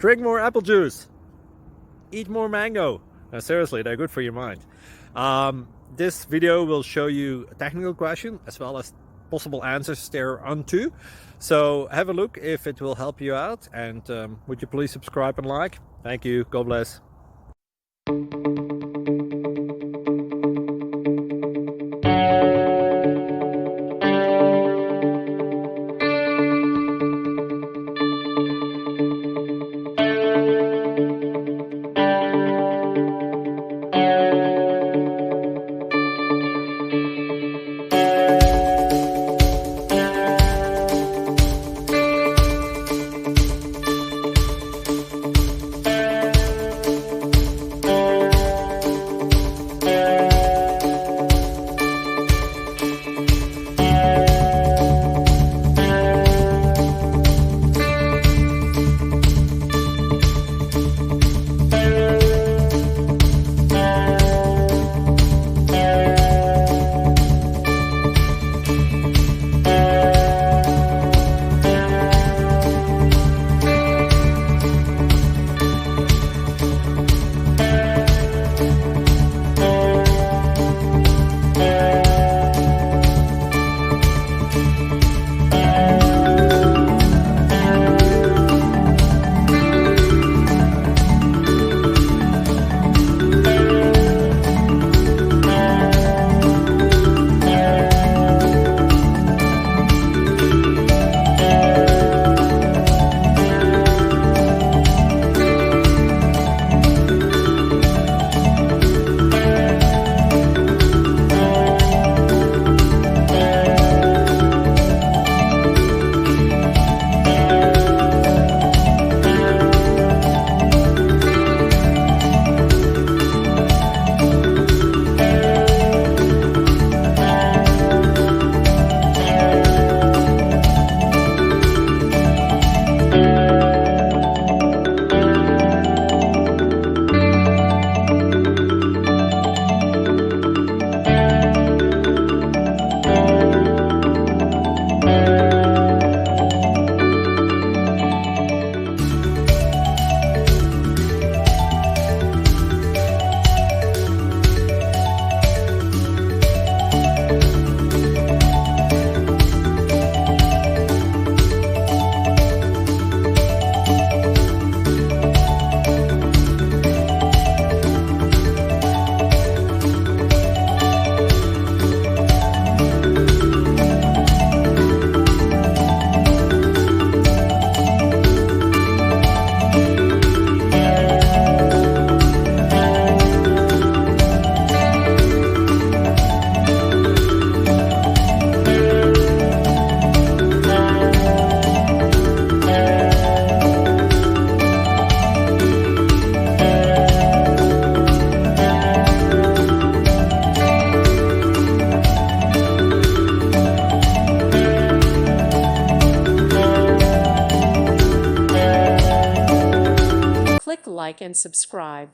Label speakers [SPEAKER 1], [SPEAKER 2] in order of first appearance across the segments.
[SPEAKER 1] Drink more apple juice. Eat more mango. No, seriously, they're good for your mind. This video will show you a technical question as well as possible answers thereunto. So have a look if it will help you out, and would you please subscribe and like? Thank you. God bless.
[SPEAKER 2] Click like and subscribe.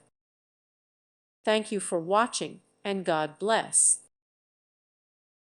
[SPEAKER 2] Thank you for watching, and God bless.